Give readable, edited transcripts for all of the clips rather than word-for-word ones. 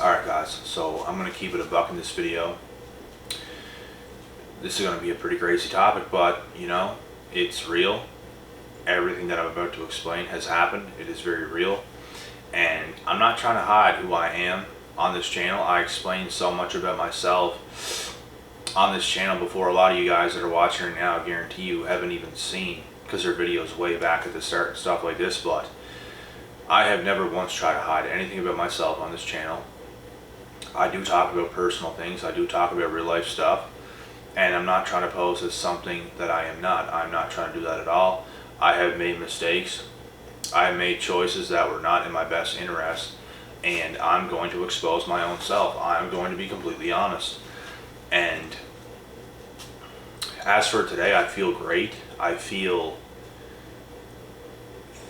Alright guys, so I'm going to keep it a buck in this video. This is going to be a pretty crazy topic, but you know, it's real. Everything that I'm about to explain has happened. It is very real. And I'm not trying to hide who I am on this channel. I explain so much about myself on this channel before a lot of you guys that are watching right now, I guarantee you, haven't even seen, because their videos way back at the start and stuff like this. But I have never once tried to hide anything about myself on this channel. I do talk about personal things. I do talk about real life stuff. And I'm not trying to pose as something that I am not. I'm not trying to do that at all. I have made mistakes. I have made choices that were not in my best interest. And I'm going to expose my own self. I'm going to be completely honest. And as for today, I feel great. I feel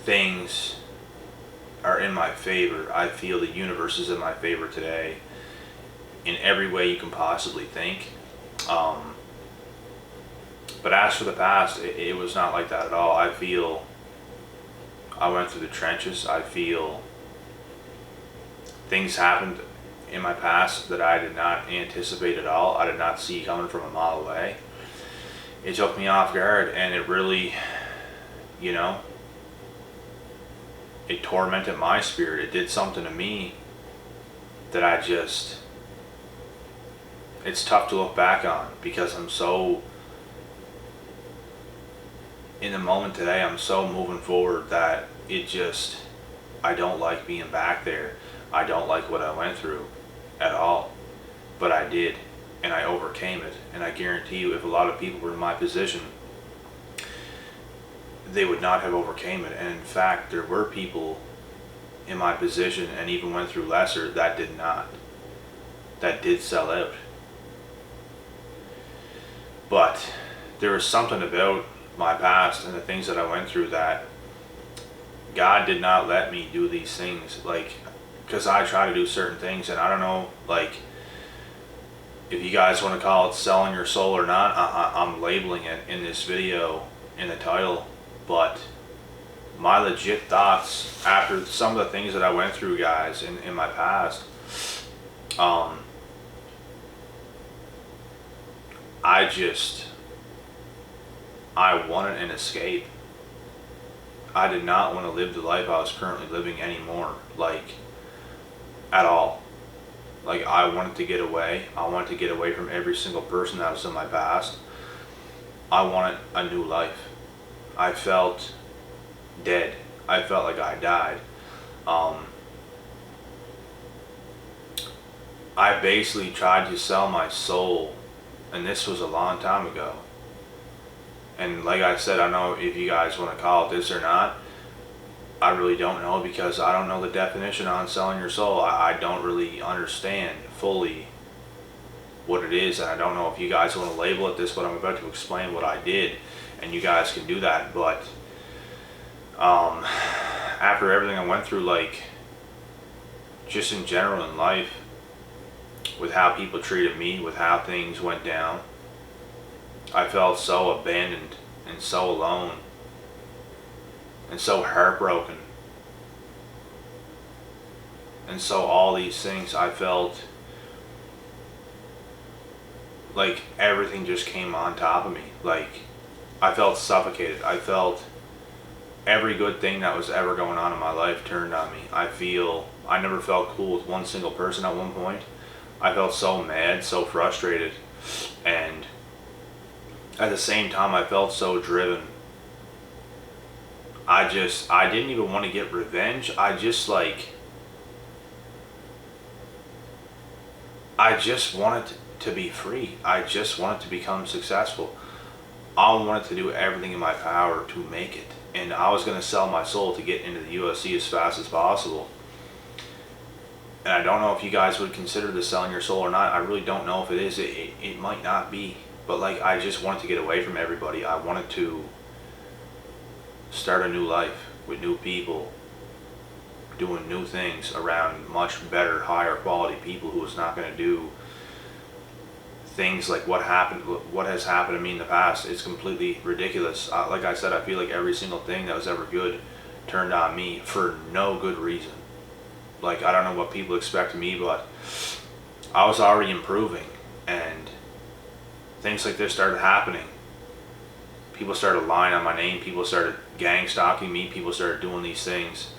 things are in my favor. I feel the universe is in my favor today in every way you can possibly think. But as for the past, it was not like that at all. I feel I went through the trenches. I feel things happened in my past that I did not anticipate at all. I did not see coming from a mile away. It took me off guard, and it really, you know, it tormented my spirit. It did something to me that it's tough to look back on, because I'm so in the moment today. I'm so moving forward that I don't like being back there. I don't like what I went through at all, but I did, and I overcame it. And I guarantee you, if a lot of people were in my position, they would not have overcame it. And in fact, there were people in my position and even went through lesser that did not, that did sell out. But there was something about my past and the things that I went through that God did not let me do these things, like, because I try to do certain things, and I don't know, like, if you guys want to call it selling your soul or not. I'm labeling it in this video in the title. But my legit thoughts after some of the things that I went through, guys, in my past, I wanted an escape. I did not want to live the life I was currently living anymore, like, at all. Like, I wanted to get away. I wanted to get away from every single person that was in my past. I wanted a new life. I felt dead. I felt like I died. I basically tried to sell my soul, and this was a long time ago. And like I said, I don't know if you guys want to call it this or not. I really don't know, because I don't know the definition on selling your soul. I don't really understand fully what it is, and I don't know if you guys want to label it this, but I'm about to explain what I did, and you guys can do that. But after everything I went through, like, just in general in life, with how people treated me, with how things went down, I felt so abandoned and so alone and so heartbroken. And so all these things, I felt like everything just came on top of me. Like, I felt suffocated. I felt every good thing that was ever going on in my life turned on me. I never felt cool with one single person at one point. I felt so mad, so frustrated, and at the same time I felt so driven. I didn't even want to get revenge. I just wanted to be free. I just wanted to become successful. I wanted to do everything in my power to make it. And I was going to sell my soul to get into the UFC as fast as possible. And I don't know if you guys would consider this selling your soul or not. I really don't know if it is. It might not be. But like, I just wanted to get away from everybody. I wanted to start a new life with new people, doing new things around much better, higher quality people who was not going to do things like what has happened to me in the past. It's completely ridiculous. Like I said, I feel like every single thing that was ever good turned on me for no good reason. Like, I don't know what people expect of me, but I was already improving, and things like this started happening. People started lying on my name, people started gang stalking me, people started doing these things,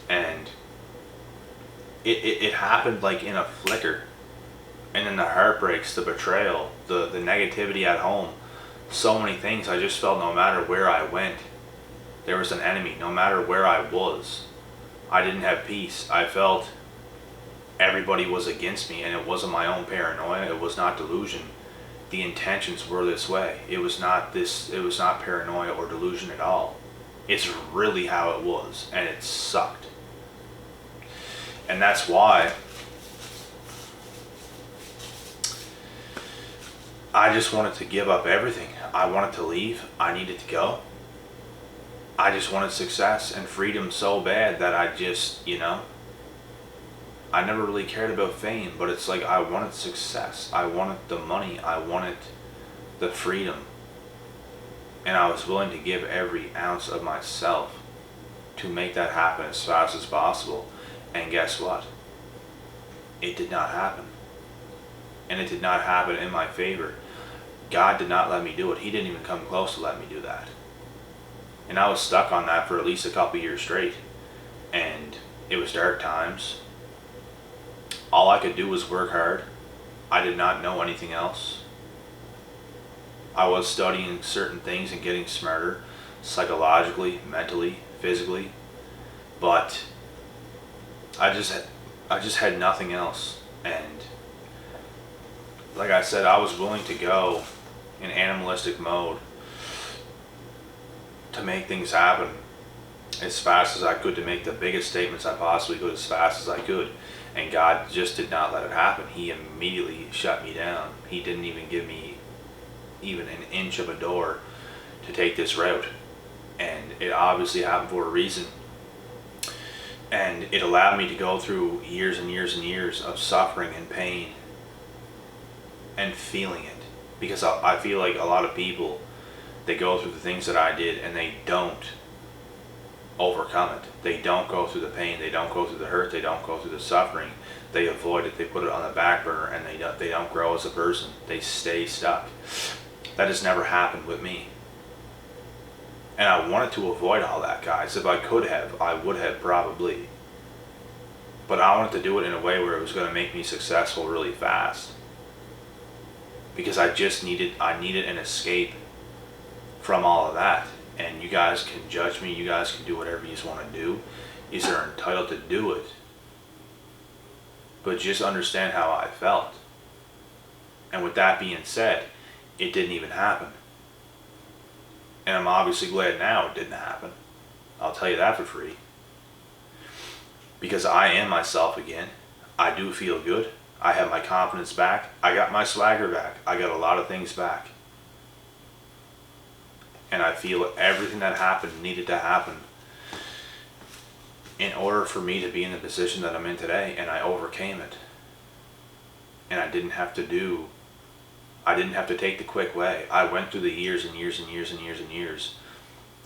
and it happened like in a flicker. And then the heartbreaks, the betrayal, the negativity at home, so many things. I just felt no matter where I went, there was an enemy. No matter where I was, I didn't have peace. I felt everybody was against me, and it wasn't my own paranoia. It was not delusion. The intentions were this way. It was not paranoia or delusion at all. It's really how it was, and it sucked. And that's why I just wanted to give up everything. I wanted to leave. I needed to go. I just wanted success and freedom so bad that I just, I never really cared about fame, but it's like I wanted success. I wanted the money. I wanted the freedom. And I was willing to give every ounce of myself to make that happen as fast as possible. And guess what? It did not happen. And it did not happen in my favor. God did not let me do it. He didn't even come close to let me do that. And I was stuck on that for at least a couple years straight. And it was dark times. All I could do was work hard. I did not know anything else. I was studying certain things and getting smarter, psychologically, mentally, physically, but I just had nothing else. And like I said, I was willing to go in animalistic mode to make things happen as fast as I could, to make the biggest statements I possibly could as fast as I could. And God just did not let it happen. He immediately shut me down. He didn't even give me even an inch of a door to take this route. And it obviously happened for a reason. And it allowed me to go through years and years and years of suffering and pain and feeling it. Because I feel like a lot of people, they go through the things that I did and they don't overcome it. They don't go through the pain. They don't go through the hurt. They don't go through the suffering. They avoid it. They put it on the back burner, and they don't grow as a person. They stay stuck. That has never happened with me. And I wanted to avoid all that, guys. If I could have, I would have probably. But I wanted to do it in a way where it was going to make me successful really fast. Because I needed an escape from all of that. And you guys can judge me. You guys can do whatever you want to do. You are entitled to do it. But just understand how I felt. And with that being said, it didn't even happen. And I'm obviously glad now it didn't happen. I'll tell you that for free. Because I am myself again. I do feel good. I have my confidence back. I got my swagger back. I got a lot of things back. And I feel everything that happened needed to happen in order for me to be in the position that I'm in today, and I overcame it. And I didn't have to take the quick way. I went through the years and years and years and years and years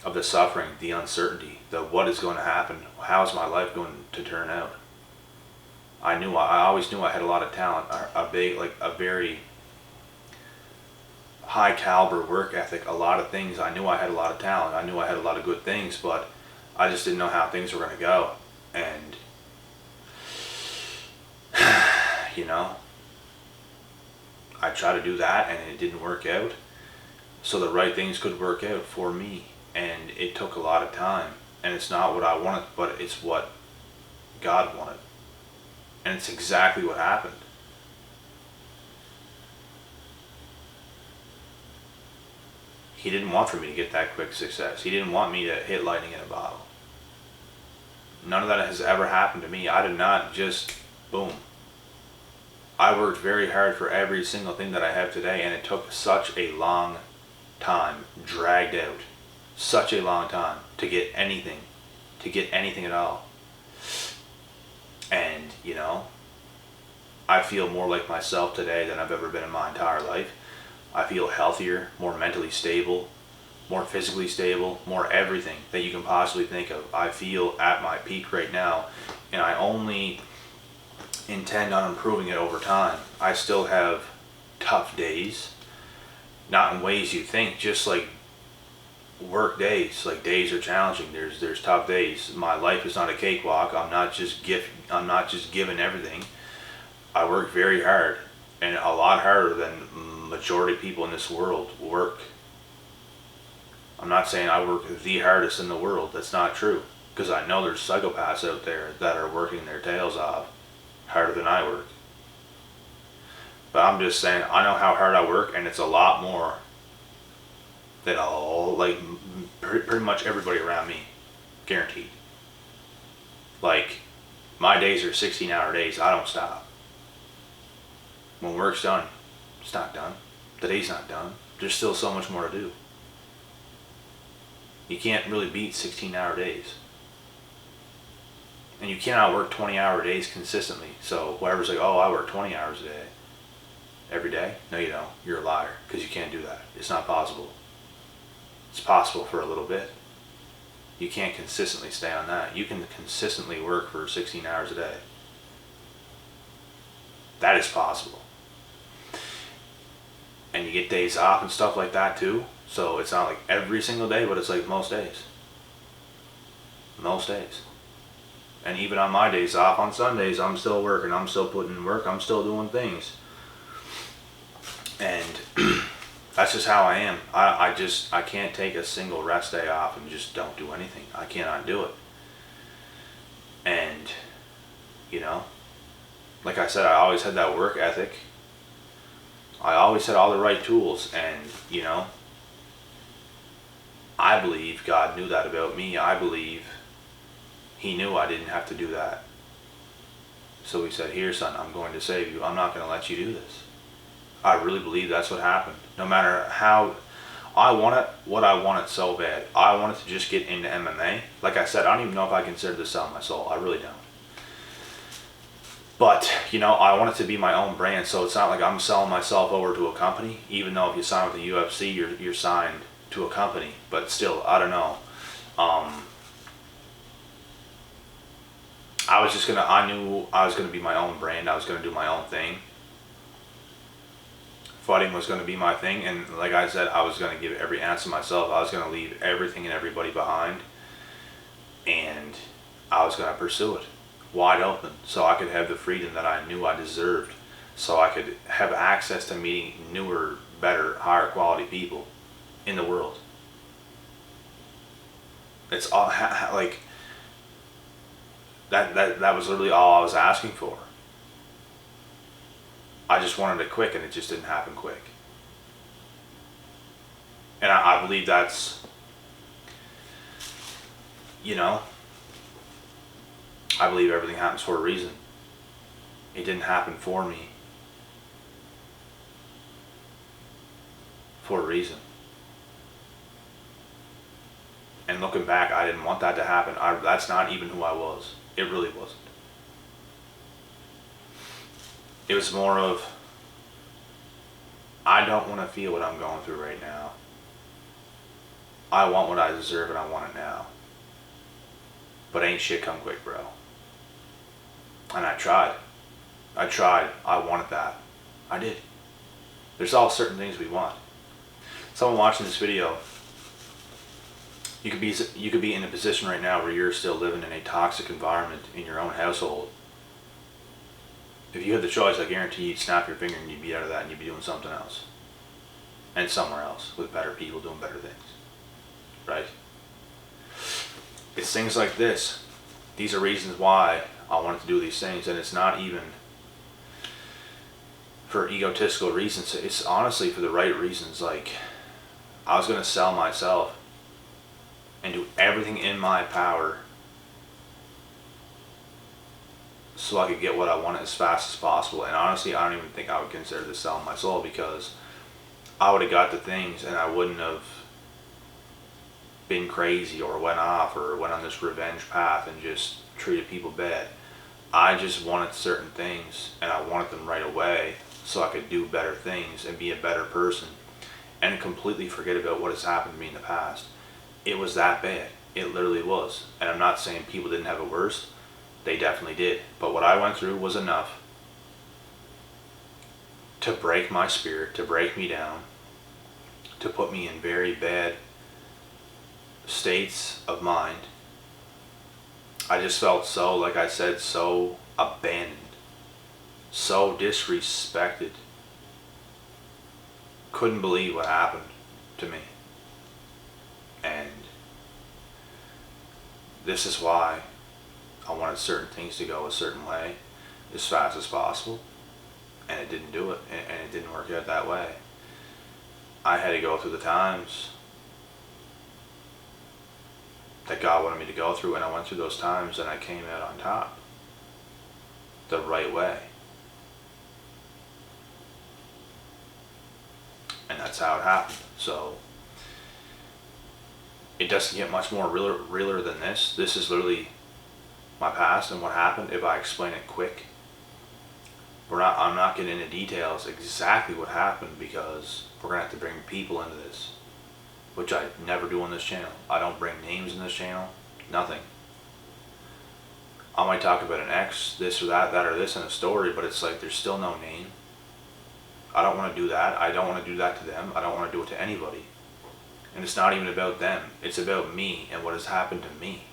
of the suffering, the uncertainty, the what is going to happen, how is my life going to turn out. I always knew I had a lot of talent, a very high caliber work ethic, a lot of things. I knew I had a lot of talent. I knew I had a lot of good things, but I just didn't know how things were going to go. And, I tried to do that and it didn't work out. So the right things could work out for me. And it took a lot of time. And it's not what I wanted, but it's what God wanted. And it's exactly what happened. He didn't want for me to get that quick success. He didn't want me to hit lightning in a bottle. None of that has ever happened to me. I did not just, boom. I worked very hard for every single thing that I have today, and it took such a long time, dragged out, such a long time to get anything at all. And, I feel more like myself today than I've ever been in my entire life. I feel healthier, more mentally stable, more physically stable, more everything that you can possibly think of. I feel at my peak right now and I only intend on improving it over time. I still have tough days, not in ways you think, just like work days. Like, days are challenging. There's tough days. My life is not a cakewalk. I'm not just given everything. I work very hard, and a lot harder than majority of people in this world work. I'm not saying I work the hardest in the world. That's not true, because I know there's psychopaths out there that are working their tails off harder than I work. But I'm just saying, I know how hard I work, and it's a lot more than pretty much everybody around me, guaranteed. Like, my days are 16-hour days. I don't stop. When work's done, it's not done. The day's not done. There's still so much more to do. You can't really beat 16-hour days. And you cannot work 20-hour days consistently. So whoever's like, oh, I work 20 hours a day every day. No, you don't. You're a liar, because you can't do that. It's not possible. It's possible for a little bit. You can't consistently stay on that. You can consistently work for 16 hours a day. That is possible. And you get days off and stuff like that too. So it's not like every single day, but it's like most days. Most days. And even on my days off, on Sundays, I'm still working. I'm still putting in work. I'm still doing things. And that's just how I am. I can't take a single rest day off and just don't do anything. I cannot do it. And, you know, like I said, I always had that work ethic. I always had all the right tools, and, you know, I believe God knew that about me. I believe He knew I didn't have to do that. So He said, here, son, I'm going to save you. I'm not going to let you do this. I really believe that's what happened. No matter how I want it, what I want it so bad. I wanted to just get into MMA. Like I said, I don't even know if I consider this selling my soul. I really don't. But, you know, I want it to be my own brand, so it's not like I'm selling myself over to a company. Even though if you sign with the UFC, you're signed to a company. But still, I don't know. I knew I was gonna be my own brand. I was gonna do my own thing. Fighting was gonna be my thing, and like I said, I was gonna give every ounce of myself. I was gonna leave everything and everybody behind, and I was gonna pursue it wide open, so I could have the freedom that I knew I deserved, so I could have access to meeting newer, better, higher quality people in the world. It's all like that was literally all I was asking for. I just wanted it quick, and it just didn't happen quick. And I believe that's, you know, I believe everything happens for a reason. It didn't happen for me for a reason. And looking back, I didn't want that to happen. That's not even who I was. It really wasn't. It was more of, I don't want to feel what I'm going through right now. I want what I deserve, and I want it now. But ain't shit come quick, bro. And I tried. I wanted that. I did. There's all certain things we want. Someone watching this video, you could be in a position right now where you're still living in a toxic environment in your own household. If you had the choice, I guarantee you'd snap your finger and you'd be out of that, and you'd be doing something else. And somewhere else with better people doing better things. Right? It's things like this. These are reasons why I wanted to do these things, and it's not even for egotistical reasons. It's honestly for the right reasons. Like, I was going to sell myself and do everything in my power so I could get what I wanted as fast as possible. And honestly, I don't even think I would consider this selling my soul, because I would have got the things and I wouldn't have been crazy or went off or went on this revenge path and just treated people bad. I just wanted certain things, and I wanted them right away so I could do better things and be a better person and completely forget about what has happened to me in the past. It was that bad. It literally was. And I'm not saying people didn't have it worse, They definitely did. But what I went through was enough to break my spirit, to break me down, to put me in very bad states of mind. I just felt so, like I said, so abandoned, so disrespected. Couldn't believe what happened to me. And this is why I wanted certain things to go a certain way as fast as possible. And it didn't do it, and it didn't work out that way. I had to go through the times that God wanted me to go through, and I went through those times, and I came out on top the right way. And that's how it happened. So it doesn't get much more realer than this. This is literally my past and what happened. If I explain it quick, I'm not getting into details exactly what happened, because we're gonna have to bring people into this, which I never do on this channel. I don't bring names in this channel, nothing. I might talk about an ex, this or that or this in a story, but it's like there's still no name. I don't want to do that. I don't want to do that to them. I don't want to do it to anybody. And it's not even about them. It's about me and what has happened to me.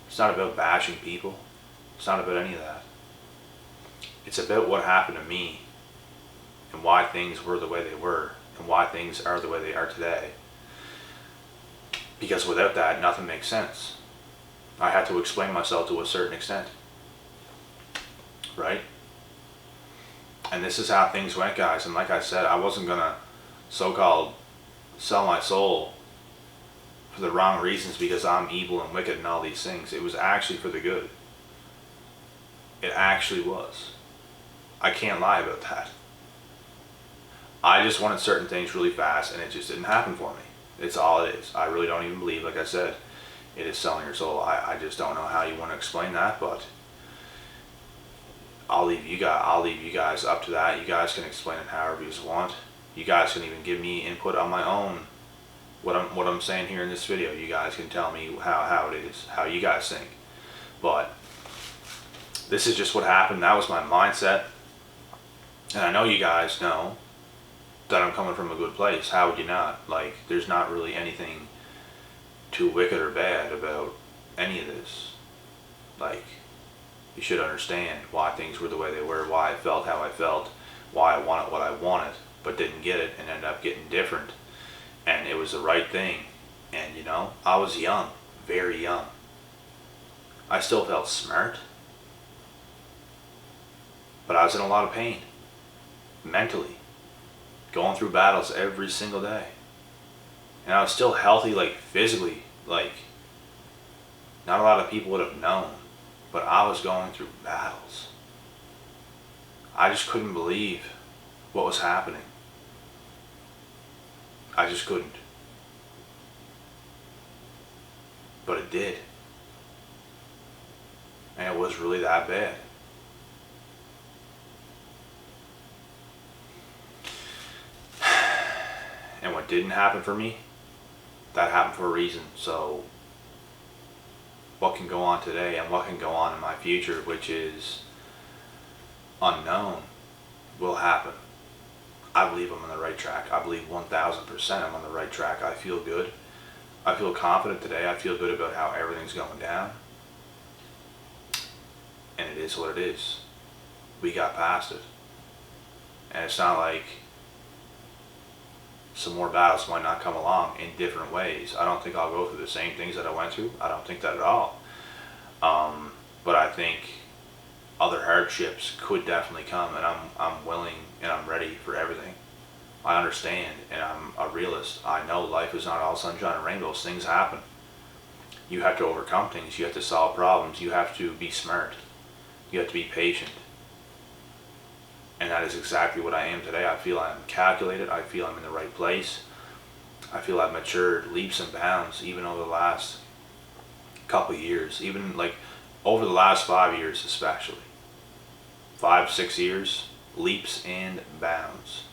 It's not about bashing people. It's not about any of that. It's about what happened to me and why things were the way they were and why things are the way they are today. Because without that, nothing makes sense. I had to explain myself to a certain extent. Right? And this is how things went, guys. And like I said, I wasn't going to so-called sell my soul for the wrong reasons because I'm evil and wicked and all these things. It was actually for the good. It actually was. I can't lie about that. I just wanted certain things really fast, and it just didn't happen for me. It's all it is. I really don't even believe, like I said, it is selling your soul. I just don't know how you want to explain that, but I'll leave you guys up to that. You guys can explain it however you want. You guys can even give me input on my own. What I'm saying here in this video, you guys can tell me how it is, how you guys think. But this is just what happened. That was my mindset. And I know you guys know that I'm coming from a good place. How would you not? Like, there's not really anything too wicked or bad about any of this. Like, you should understand why things were the way they were, why I felt how I felt, why I wanted what I wanted, but didn't get it and ended up getting different. And it was the right thing. And you know, I was young, very young. I still felt smart, but I was in a lot of pain, mentally, going through battles every single day. And I was still healthy, like physically, like not a lot of people would have known, but I was going through battles. I just couldn't believe what was happening. I just couldn't. But it did. And it was really that bad. And what didn't happen for me, that happened for a reason. So what can go on today and what can go on in my future, which is unknown, will happen. I believe I'm on the right track. I believe 1000% I'm on the right track. I feel good. I feel confident today. I feel good about how everything's going down. And it is what it is. We got past it. And it's not like some more battles might not come along in different ways. I don't think I'll go through the same things that I went through. I don't think that at all. But I think other hardships could definitely come, and I'm willing and I'm ready for everything. I understand, and I'm a realist. I know life is not all sunshine and rainbows. Things happen. You have to overcome things. You have to solve problems. You have to be smart. You have to be patient. And that is exactly what I am today. I feel I'm calculated. I feel I'm in the right place. I feel I've matured leaps and bounds even over the last couple of years. Even like over the last 5 years especially. 5-6 years, leaps and bounds.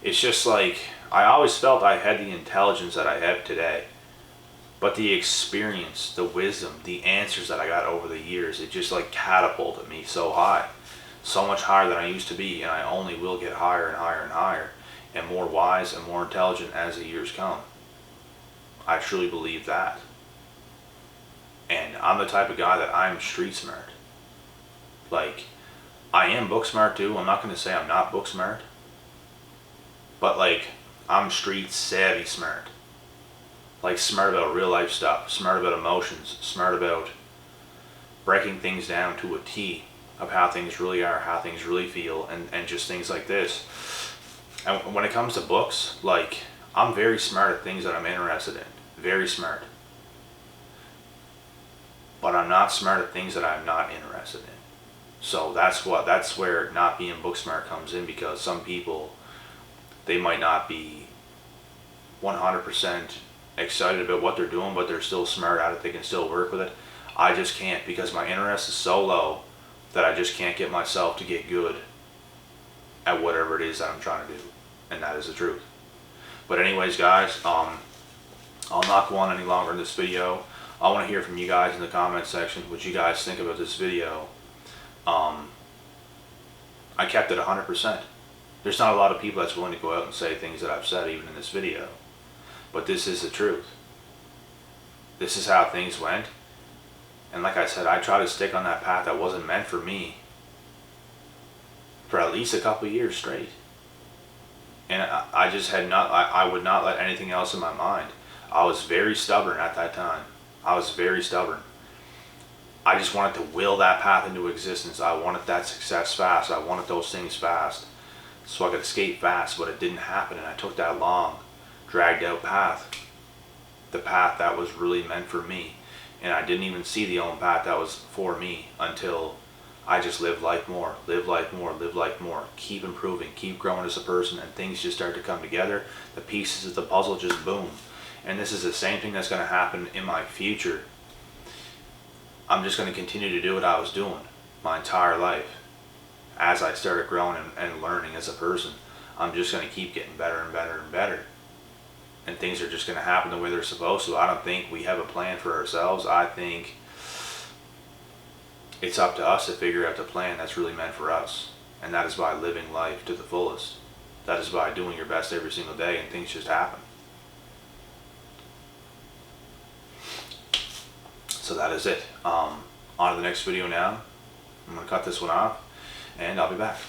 It's just like, I always felt I had the intelligence that I have today, But the experience, the wisdom, the answers that I got over the years, it just like catapulted me so high. So much higher than I used to be, and I only will get higher and higher and higher, and more wise and more intelligent as the years come. I truly believe that. And I'm the type of guy that I'm street smart. Like, I am book smart too. I'm not going to say I'm not book smart. But like, I'm street savvy smart. Like, smart about real life stuff, smart about emotions, smart about breaking things down to a T of how things really are, how things really feel, and just things like this. And when it comes to books, like, I'm very smart at things that I'm interested in. Very smart. But I'm not smart at things that I'm not interested in. So that's where not being book smart comes in, because some people, they might not be 100% excited about what they're doing, but they're still smart at it. They can still work with it. I just can't, because my interest is so low that I just can't get myself to get good at whatever it is that I'm trying to do. And that is the truth. But anyways, guys, I'll not go on any longer in this video. I want to hear from you guys in the comment section what you guys think about this video. I kept it 100%. There's not a lot of people that's willing to go out and say things that I've said even in this video. But this is the truth. This is how things went. And like I said, I tried to stick on that path that wasn't meant for me for at least a couple of years straight. And I just had not, I would not let anything else in my mind. I was very stubborn at that time. I was very stubborn. I just wanted to will that path into existence. I wanted that success fast. I wanted those things fast, so I could escape fast, but it didn't happen. And I took that long, dragged out path, the path that was really meant for me. And I didn't even see the own path that was for me until I just lived life more, live life more, live life more, keep improving, keep growing as a person, and things just start to come together. The pieces of the puzzle just boom. And this is the same thing that's going to happen in my future. I'm just going to continue to do what I was doing my entire life. As I started growing and learning as a person, I'm just going to keep getting better and better and better. And things are just going to happen the way they're supposed to. I don't think we have a plan for ourselves. I think it's up to us to figure out the plan that's really meant for us. And that is by living life to the fullest. That is by doing your best every single day, and things just happen. So that is it. On to the next video now. I'm going to cut this one off, and I'll be back.